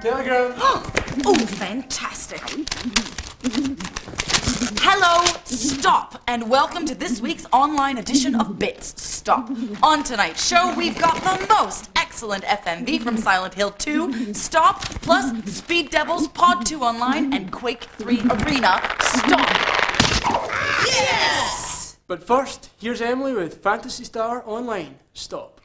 Telegram. Oh, fantastic. Hello, stop, and welcome to this week's online edition of Bits Stop. On tonight's show, we've got the most excellent FMV from Silent Hill 2, Stop, plus Speed Devils, Pod 2 Online, and Quake 3 Arena, Stop. Yes! But first, here's Emily with Phantasy Star Online, Stop.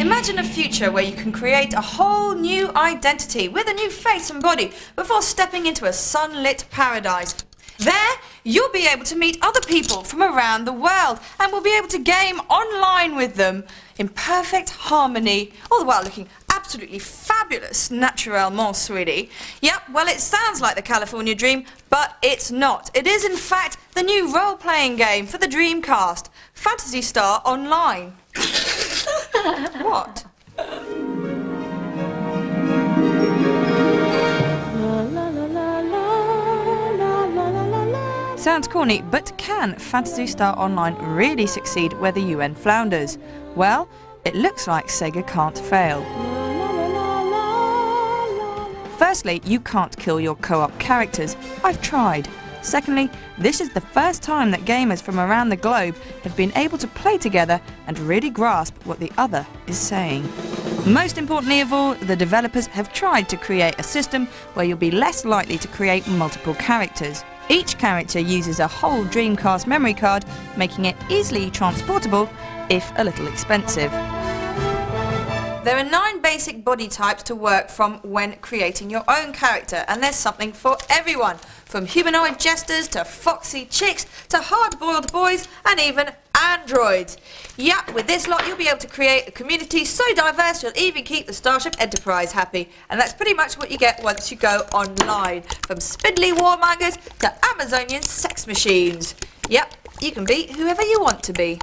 Imagine a future where you can create a whole new identity with a new face and body before stepping into a sunlit paradise. There, you'll be able to meet other people from around the world and will be able to game online with them in perfect harmony, all the while looking absolutely fabulous, naturellement, sweetie. Yep, well, it sounds like the California dream, but it's not. It is, in fact, the new role-playing game for the Dreamcast, Phantasy Star Online. What? Sounds corny, but can Phantasy Star Online really succeed where the UN flounders? Well, it looks like Sega can't fail. Firstly, you can't kill your co-op characters. I've tried. Secondly, this is the first time that gamers from around the globe have been able to play together and really grasp what the other is saying. Most importantly of all, the developers have tried to create a system where you'll be less likely to create multiple characters. Each character uses a whole Dreamcast memory card, making it easily transportable, if a little expensive. There are 9 basic body types to work from when creating your own character, and there's something for everyone, from humanoid jesters to foxy chicks to hard-boiled boys and even androids. Yep, with this lot you'll be able to create a community so diverse you'll even keep the Starship Enterprise happy, and that's pretty much what you get once you go online, from spindly warmongers to Amazonian sex machines. Yep, you can be whoever you want to be.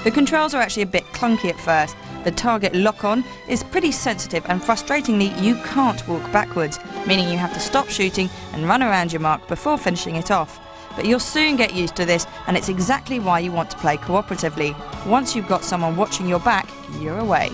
The controls are actually a bit clunky at first. The target lock-on is pretty sensitive, and frustratingly you can't walk backwards, meaning you have to stop shooting and run around your mark before finishing it off. But you'll soon get used to this, and it's exactly why you want to play cooperatively. Once you've got someone watching your back, you're away.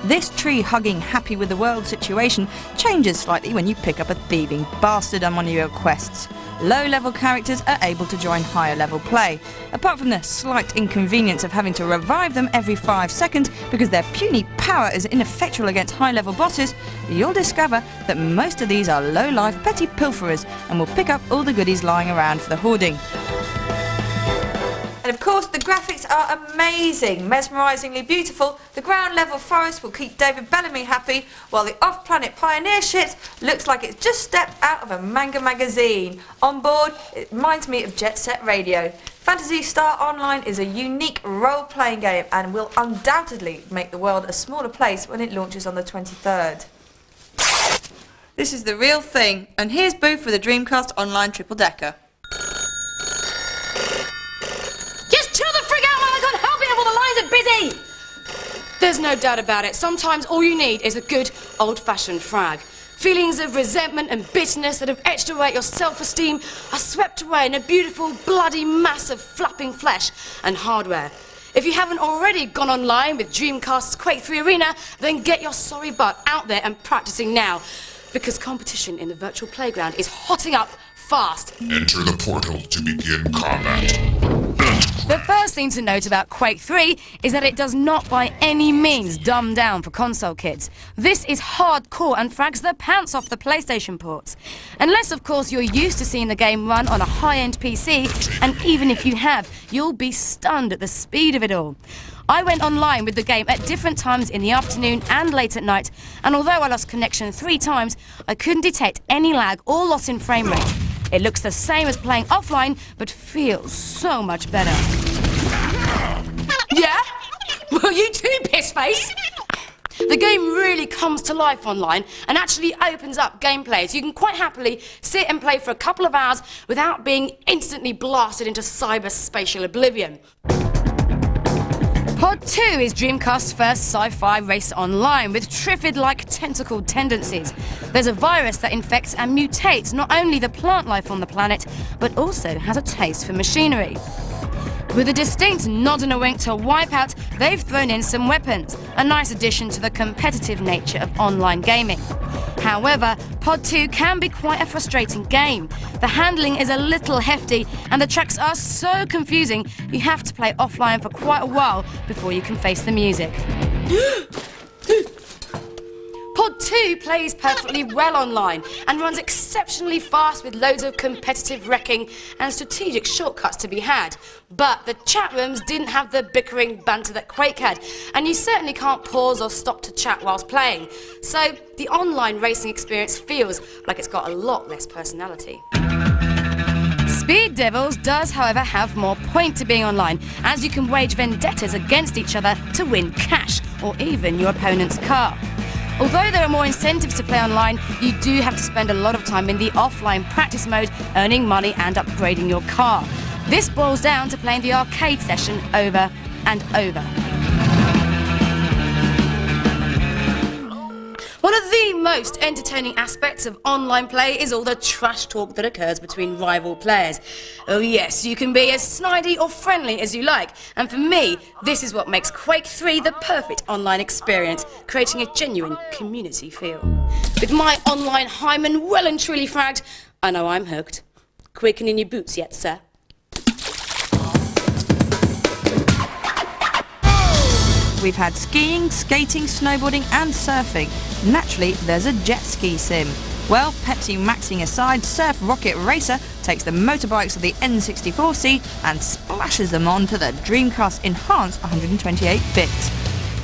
This tree-hugging, happy-with-the-world situation changes slightly when you pick up a thieving bastard on one of your quests. Low-level characters are able to join higher-level play. Apart from the slight inconvenience of having to revive them every 5 seconds because their puny power is ineffectual against high-level bosses, you'll discover that most of these are low-life petty pilferers and will pick up all the goodies lying around for the hoarding. And of course, the graphics are amazing, mesmerisingly beautiful. The ground-level forest will keep David Bellamy happy, while the off-planet pioneer shit looks like it's just stepped out of a manga magazine. On board, it reminds me of Jet Set Radio. Phantasy Star Online is a unique role-playing game and will undoubtedly make the world a smaller place when it launches on the 23rd. This is the real thing, and here's Boo for the Dreamcast Online triple-decker. Busy! There's no doubt about it. Sometimes all you need is a good old-fashioned frag. Feelings of resentment and bitterness that have etched away at your self-esteem are swept away in a beautiful, bloody mass of flapping flesh and hardware. If you haven't already gone online with Dreamcast's Quake 3 Arena, then get your sorry butt out there and practicing now, because competition in the virtual playground is hotting up fast. Enter the portal to begin combat. The first thing to note about Quake 3 is that it does not by any means dumb down for console kids. This is hardcore and frags the pants off the PlayStation ports. Unless, of course, you're used to seeing the game run on a high-end PC, and even if you have, you'll be stunned at the speed of it all. I went online with the game at different times in the afternoon and late at night, and although I lost connection 3 times, I couldn't detect any lag or loss in frame rate. It looks the same as playing offline, but feels so much better. Yeah? Well, you too, pissface! The game really comes to life online and actually opens up gameplay, so you can quite happily sit and play for a couple of hours without being instantly blasted into cyberspatial oblivion. Pod 2 is Dreamcast's first sci-fi race online with Triffid-like tentacled tendencies. There's a virus that infects and mutates not only the plant life on the planet, but also has a taste for machinery. With a distinct nod and a wink to Wipeout, they've thrown in some weapons, a nice addition to the competitive nature of online gaming. However, Pod 2 can be quite a frustrating game. The handling is a little hefty and the tracks are so confusing you have to play offline for quite a while before you can face the music. Pod 2 plays perfectly well online and runs exceptionally fast with loads of competitive wrecking and strategic shortcuts to be had. But the chat rooms didn't have the bickering banter that Quake had, and you certainly can't pause or stop to chat whilst playing. So the online racing experience feels like it's got a lot less personality. Speed Devils does, however, have more point to being online, as you can wage vendettas against each other to win cash or even your opponent's car. Although there are more incentives to play online, you do have to spend a lot of time in the offline practice mode, earning money and upgrading your car. This boils down to playing the arcade session over and over. One of the most entertaining aspects of online play is all the trash talk that occurs between rival players. Oh yes, you can be as snidey or friendly as you like, and for me, this is what makes Quake 3 the perfect online experience, creating a genuine community feel. With my online hymen well and truly fragged, I know I'm hooked. Quaking in your boots yet, sir? We've had skiing, skating, snowboarding and surfing. Naturally, there's a jet ski sim. Well, Pepsi maxing aside, Surf Rocket Racer takes the motorbikes of the N64C and splashes them onto the Dreamcast enhanced 128 bits.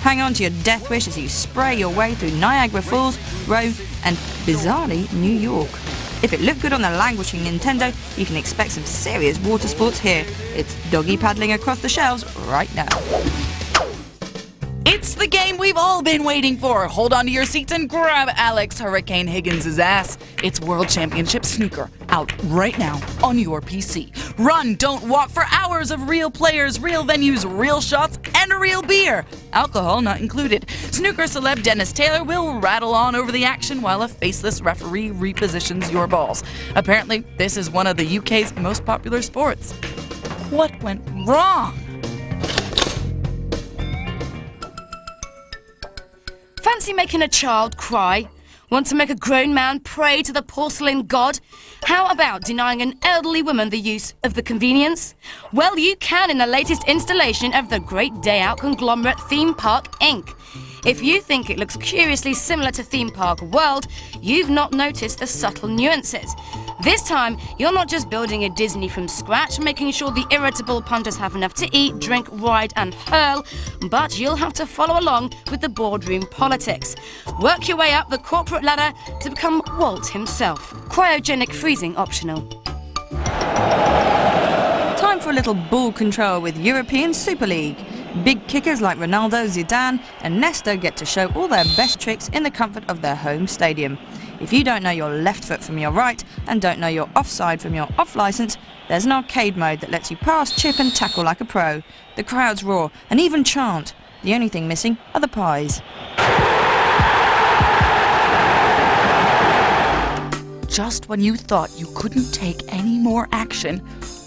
Hang on to your death wish as you spray your way through Niagara Falls, Rome and, bizarrely, New York. If it looked good on the languishing Nintendo, you can expect some serious water sports here. It's doggy paddling across the shelves right now. It's the game we've all been waiting for. Hold on to your seats and grab Alex Hurricane Higgins' ass. It's World Championship Snooker, out right now on your PC. Run, don't walk for hours of real players, real venues, real shots, and real beer. Alcohol not included. Snooker celeb Dennis Taylor will rattle on over the action while a faceless referee repositions your balls. Apparently, this is one of the UK's most popular sports. What went wrong? Fancy making a child cry? Want to make a grown man pray to the porcelain god? How about denying an elderly woman the use of the convenience? Well, you can in the latest installation of the Great Day Out conglomerate Theme Park Inc. If you think it looks curiously similar to Theme Park World, you've not noticed the subtle nuances. This time, you're not just building a Disney from scratch, making sure the irritable punters have enough to eat, drink, ride and hurl, but you'll have to follow along with the boardroom politics. Work your way up the corporate ladder to become Walt himself. Cryogenic freezing optional. Time for a little ball control with European Super League. Big kickers like Ronaldo, Zidane and Nesta get to show all their best tricks in the comfort of their home stadium. If you don't know your left foot from your right and don't know your offside from your off licence, there's an arcade mode that lets you pass, chip and tackle like a pro. The crowds roar and even chant. The only thing missing are the pies. Just when you thought you couldn't take any more action,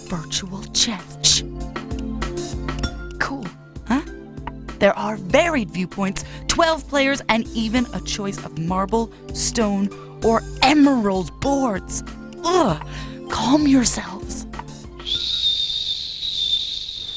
virtual chess. Shh. Cool, huh? There are varied viewpoints, 12 players, and even a choice of marble, stone, or emerald boards. Ugh, calm yourselves.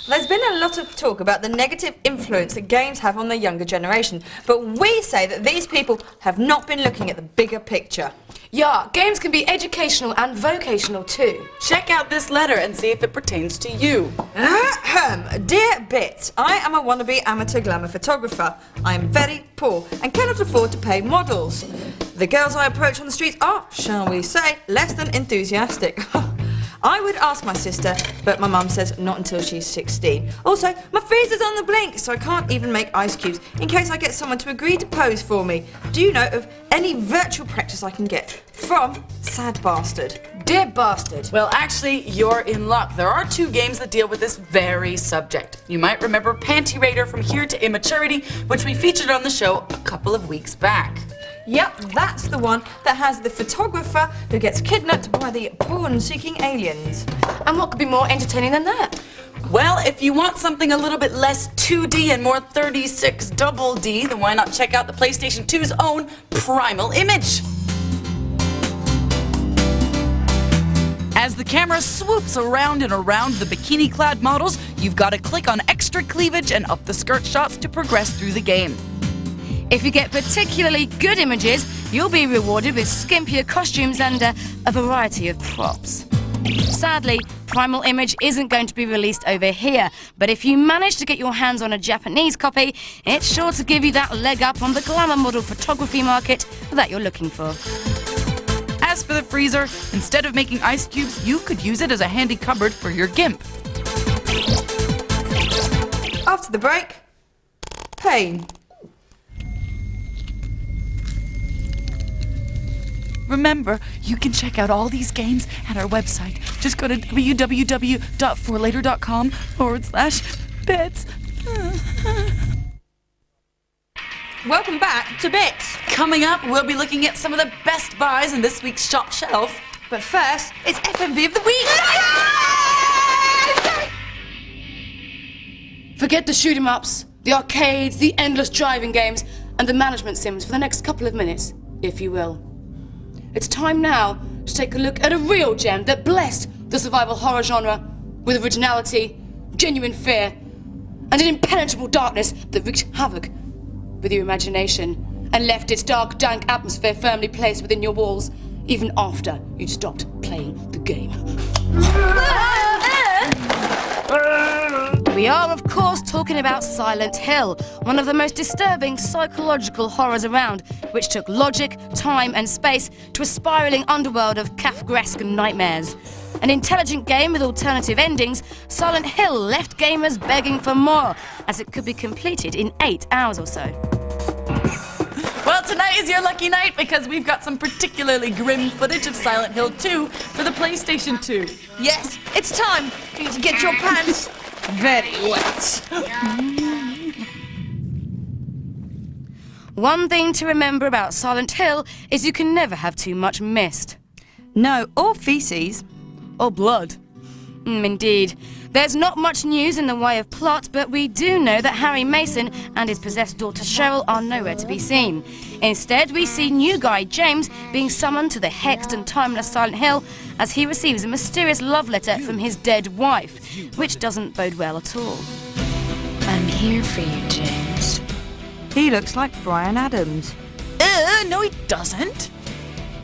There's been a lot of talk about the negative influence that games have on the younger generation, but we say that these people have not been looking at the bigger picture. Yeah, games can be educational and vocational too. Check out this letter and see if it pertains to you. Dear Bits, I am a wannabe amateur glamour photographer. I am very poor and cannot afford to pay models. The girls I approach on the streets are, shall we say, less than enthusiastic. I would ask my sister, but my mum says not until she's 16. Also, my freezer's on the blink, so I can't even make ice cubes in case I get someone to agree to pose for me. Do you know of any virtual practice I can get? From Sad Bastard. Dear Bastard. Well, actually, you're in luck. There are 2 games that deal with this very subject. You might remember Panty Raider from Here to Immaturity, which we featured on the show a couple of weeks back. Yep, that's the one that has the photographer who gets kidnapped by the porn-seeking aliens. And what could be more entertaining than that? Well, if you want something a little bit less 2D and more 36 double D, then why not check out the PlayStation 2's own Primal Image? As the camera swoops around and around the bikini-clad models, you've got to click on extra cleavage and up the skirt shots to progress through the game. If you get particularly good images, you'll be rewarded with skimpier costumes and a variety of props. Sadly, Primal Image isn't going to be released over here, but if you manage to get your hands on a Japanese copy, it's sure to give you that leg up on the glamour model photography market that you're looking for. As for the freezer, instead of making ice cubes, you could use it as a handy cupboard for your GIMP. After the break, pain. Remember, you can check out all these games at our website. Just go to www.forlater.com/bits. Welcome back to Bits. Coming up, we'll be looking at some of the best buys in this week's shop shelf. But first, it's FMV of the week. Forget the shoot 'em ups, the arcades, the endless driving games, and the management sims for the next couple of minutes, if you will. It's time now to take a look at a real gem that blessed the survival horror genre with originality, genuine fear, and an impenetrable darkness that wreaked havoc with your imagination and left its dark, dank atmosphere firmly placed within your walls, even after you'd stopped playing the game. We are, of course, talking about Silent Hill, one of the most disturbing psychological horrors around, which took logic, time, and space to a spiraling underworld of Kafkaesque nightmares. An intelligent game with alternative endings, Silent Hill left gamers begging for more, as it could be completed in 8 hours or so. Well, tonight is your lucky night because we've got some particularly grim footage of Silent Hill 2 for the PlayStation 2. Yes, it's time for you to get your pants very wet. One thing to remember about Silent Hill is you can never have too much mist. No, or feces. Or blood. Indeed. There's not much news in the way of plot, but we do know that Harry Mason and his possessed daughter Cheryl are nowhere to be seen. Instead, we see new guy James being summoned to the hexed and timeless Silent Hill as he receives a mysterious love letter from his dead wife, which doesn't bode well at all. I'm here for you, James. He looks like Bryan Adams. No he doesn't.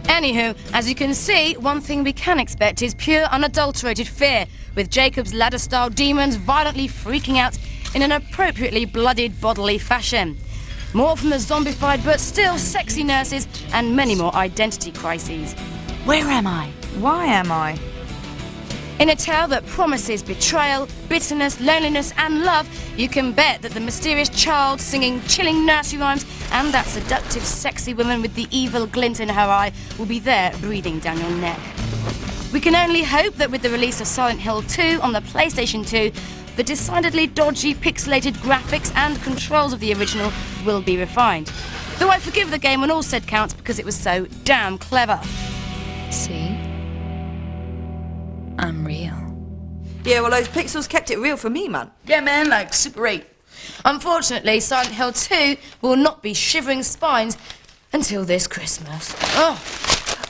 Anywho, as you can see, one thing we can expect is pure, unadulterated fear, with Jacob's ladder-style demons violently freaking out in an appropriately bloodied bodily fashion. More from the zombified but still sexy nurses, and many more identity crises. Where am I? Why am I? In a tale that promises betrayal, bitterness, loneliness, and love, you can bet that the mysterious child singing chilling nursery rhymes and that seductive, sexy woman with the evil glint in her eye will be there breathing down your neck. We can only hope that with the release of Silent Hill 2 on the PlayStation 2, the decidedly dodgy, pixelated graphics and controls of the original will be refined. Though I forgive the game on all said counts because it was so damn clever. See? I'm real. Yeah, well, those pixels kept it real for me, man. Yeah, man, like Super 8. Unfortunately, Silent Hill 2 will not be shivering spines until this Christmas. Oh,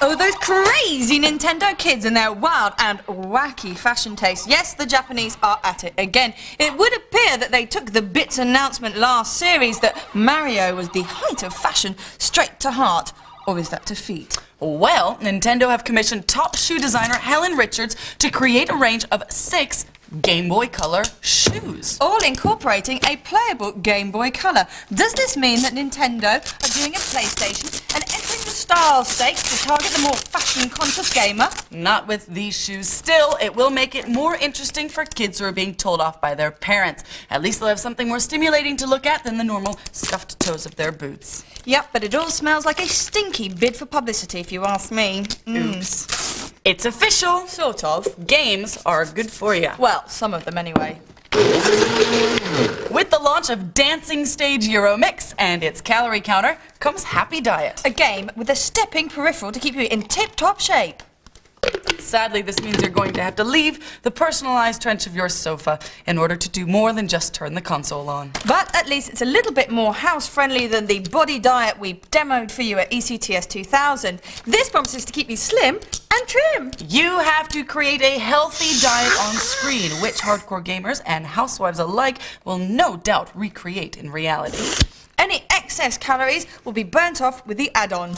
those crazy Nintendo kids and their wild and wacky fashion taste. Yes, the Japanese are at it again. It would appear that they took the Bits announcement last series that Mario was the height of fashion straight to heart. Or is that to feet? Well, Nintendo have commissioned top shoe designer Helen Richards to create a range of 6 Game Boy Color shoes. All incorporating a playable Game Boy Color. Does this mean that Nintendo are doing a PlayStation and entering the style stakes to target the more fashion-conscious gamer? Not with these shoes. Still, it will make it more interesting for kids who are being told off by their parents. At least they'll have something more stimulating to look at than the normal scuffed toes of their boots. Yep, but it all smells like a stinky bid for publicity, if you ask me. Oops. It's official. Sort of. Games are good for you. Well, some of them anyway. With the launch of Dancing Stage Euromix and its calorie counter comes Happy Diet. A game with a stepping peripheral to keep you in tip-top shape. Sadly, this means you're going to have to leave the personalized trench of your sofa in order to do more than just turn the console on. But at least it's a little bit more house-friendly than the body diet we demoed for you at ECTS 2000. This promises to keep you slim and trim. You have to create a healthy diet on screen, which hardcore gamers and housewives alike will no doubt recreate in reality. Any excess calories will be burnt off with the add-on.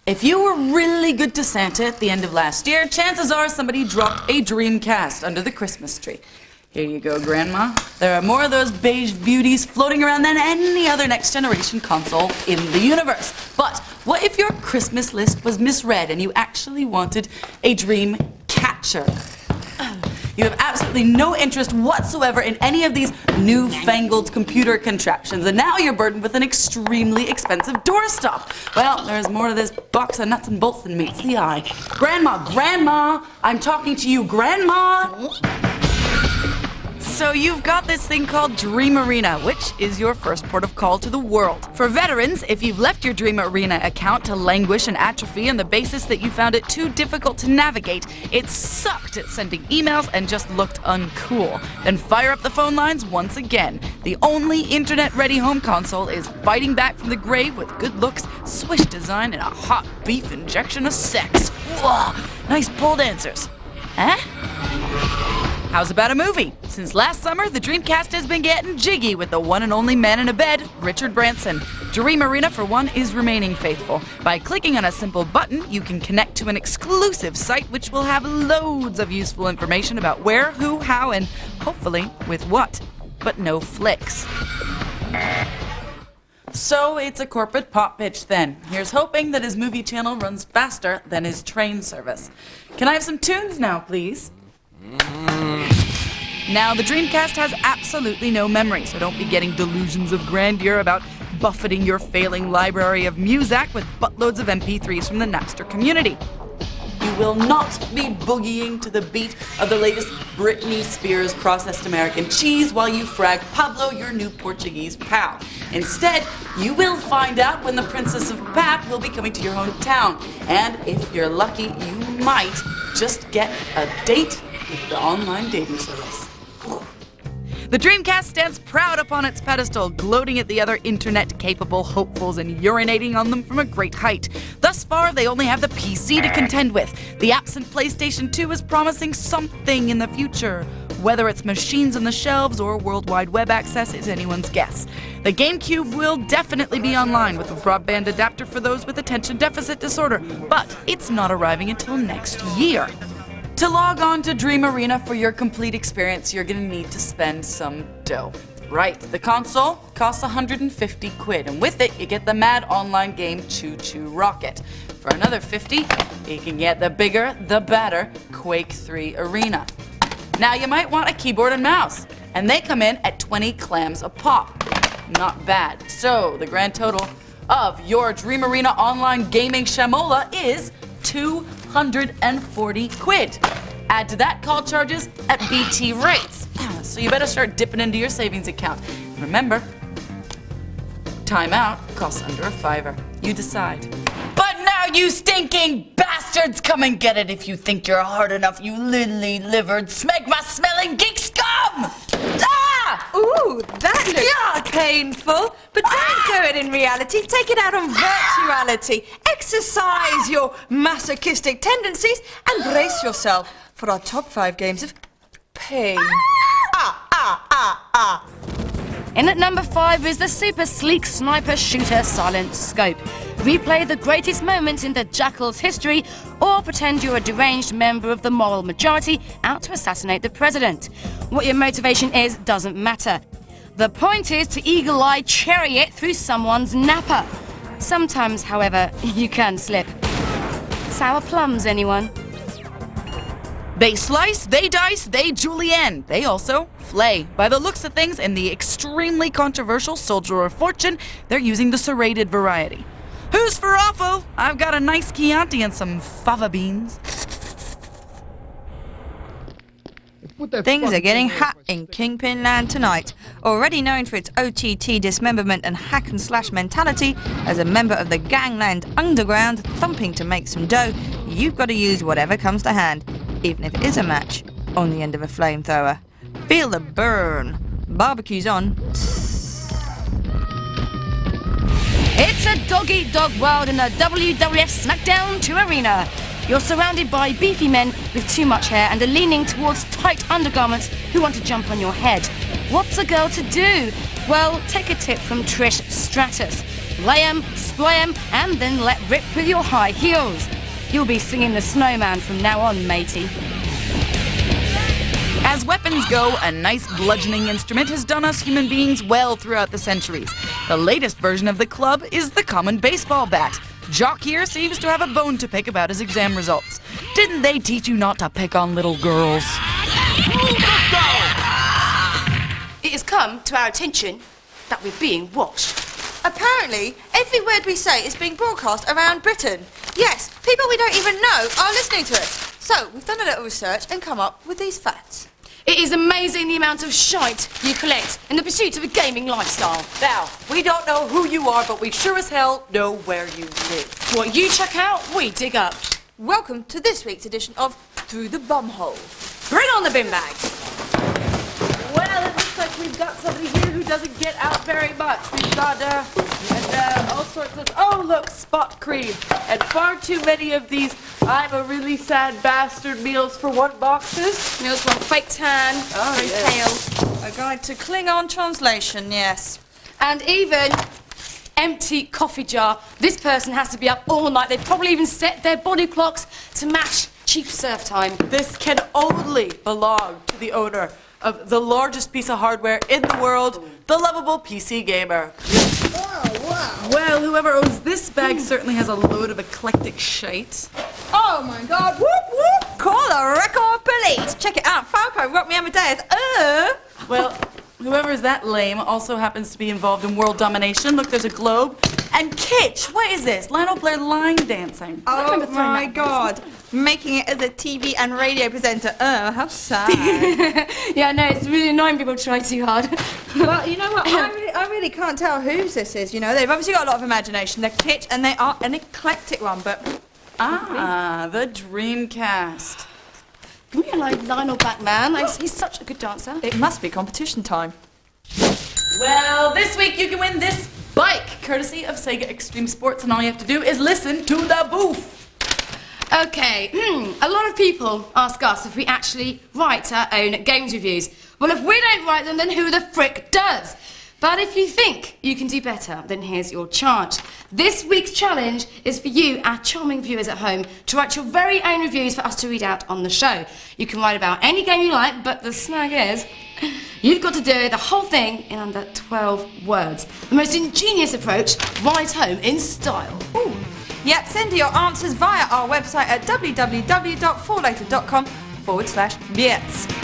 If you were really good to Santa at the end of last year, chances are somebody dropped a Dreamcast under the Christmas tree. Here you go, Grandma. There are more of those beige beauties floating around than any other next-generation console in the universe. But what if your Christmas list was misread and you actually wanted a Dreamcatcher? You have absolutely no interest whatsoever in any of these newfangled computer contraptions, and now you're burdened with an extremely expensive doorstop. Well, there's more to this box of nuts and bolts than meets the eye. Grandma, I'm talking to you, Grandma! So you've got this thing called Dreamarena, which is your first port of call to the world. For veterans, if you've left your Dreamarena account to languish and atrophy on the basis that you found it too difficult to navigate, it sucked at sending emails and just looked uncool, then fire up the phone lines once again. The only internet-ready home console is fighting back from the grave with good looks, swish design, and a hot beef injection of sex. Whoa, nice pole dancers. Huh? How's about a movie? Since last summer, the Dreamcast has been getting jiggy with the one and only man in a bed, Richard Branson. Dreamarena, for one, is remaining faithful. By clicking on a simple button, you can connect to an exclusive site which will have loads of useful information about where, who, how, and hopefully with what. But no flicks. So it's a corporate pop pitch then. Here's hoping that his movie channel runs faster than his train service. Can I have some tunes now, please? Now, the Dreamcast has absolutely no memory, so don't be getting delusions of grandeur about buffeting your failing library of Muzak with buttloads of MP3s from the Napster community. You will not be boogieing to the beat of the latest Britney Spears processed American cheese while you frag Pablo, your new Portuguese pal. Instead, you will find out when the Princess of Pap will be coming to your hometown. And if you're lucky, you might just get a date with the online dating service. The Dreamcast stands proud upon its pedestal, gloating at the other internet-capable hopefuls and urinating on them from a great height. Thus far, they only have the PC to contend with. The absent PlayStation 2 is promising something in the future. Whether it's machines on the shelves or worldwide web access is anyone's guess. The GameCube will definitely be online with a broadband adapter for those with attention deficit disorder, but it's not arriving until next year. To log on to Dreamarena for your complete experience, you're gonna need to spend some dough. Right, the console costs 150 quid, and with it, you get the mad online game Choo Choo Rocket. For another 50, you can get the bigger, the badder Quake 3 Arena. Now, you might want a keyboard and mouse, and they come in at 20 clams a pop. Not bad. So, the grand total of your Dreamarena online gaming shamola is 240 quid. Add to that call charges at BT rates. So you better start dipping into your savings account. Remember, timeout costs under a $5. You decide. But now, you stinking bastards, come and get it if you think you're hard enough, you lily-livered, smegma-smelling geek scum! Ah! Ooh, that looks painful. But don't do it in reality. Take it out on virtuality. Exercise your masochistic tendencies and brace yourself for our top 5 games of pain. In at number 5 is the super sleek sniper shooter Silent Scope. Replay the greatest moments in the Jackal's history, or pretend you're a deranged member of the moral majority out to assassinate the president. What your motivation is doesn't matter. The point is to eagle-eye cherry it through someone's napper. Sometimes, however, you can slip. Sour plums, anyone? They slice, they dice, they julienne. They also flay. By the looks of things, in the extremely controversial Soldier of Fortune, they're using the serrated variety. Who's for awful? I've got a nice Chianti and some fava beans. Things are getting hot in Kingpin Land tonight. Already known for its OTT dismemberment and hack and slash mentality, as a member of the Gangland Underground thumping to make some dough, you've got to use whatever comes to hand, even if it is a match on the end of a flamethrower. Feel the burn. Barbecue's on. It's a dog-eat-dog world in the WWF SmackDown 2 arena. You're surrounded by beefy men with too much hair and are leaning towards tight undergarments who want to jump on your head. What's a girl to do? Well, take a tip from Trish Stratus. Lay 'em, splay 'em, and then let rip with your high heels. You'll be singing the snowman from now on, matey. As weapons go, a nice bludgeoning instrument has done us human beings well throughout the centuries. The latest version of the club is the common baseball bat. Jock here seems to have a bone to pick about his exam results. Didn't they teach you not to pick on little girls? It has come to our attention that we're being watched. Apparently, every word we say is being broadcast around Britain. Yes, people we don't even know are listening to us. So, we've done a little research and come up with these facts. It is amazing the amount of shite you collect in the pursuit of a gaming lifestyle. Now, we don't know who you are, but we sure as hell know where you live. What you check out, we dig up. Welcome to this week's edition of Through the Bumhole. Bring on the bin bags. Well, it looks like we've got somebody here who doesn't get out very much. We've got, all sorts of... Oh, look, spot cream. And far too many of these I'm a really sad bastard meals for one boxes. Meals want fake tan, very pale. A guide to Klingon translation, yes. And even empty coffee jar. This person has to be up all night. They've probably even set their body clocks to match cheap surf time. This can only belong to the owner of the largest piece of hardware in the world, the lovable PC gamer. Well, whoever owns this bag certainly has a load of eclectic shite. Oh my god, whoop whoop! Call the record police! Check it out, Falco rocked me Amadeus. Well, whoever is that lame also happens to be involved in world domination. Look, there's a globe. And kitsch, what is this? Lionel Blair line dancing. Oh my god. Making it as a TV and radio presenter. Oh, how sad. Yeah, no, it's really annoying people try too hard. Well, you know what? I really can't tell whose this is, you know. They've obviously got a lot of imagination. They're kitsch and they are an eclectic one, but... Ah, the Dreamcast. Give me a Lionel back, man. He's such a good dancer. It must be competition time. Well, this week you can win this bike, courtesy of Sega Extreme Sports, and all you have to do is listen to the booth. Okay, a lot of people ask us if we actually write our own games reviews. Well, if we don't write them, then who the frick does? But if you think you can do better, then here's your chance. This week's challenge is for you, our charming viewers at home, to write your very own reviews for us to read out on the show. You can write about any game you like, but the snag is, you've got to do the whole thing in under 12 words. The most ingenious approach, write home in style. Ooh. Yep, send your answers via our website at www.forlater.com/bits.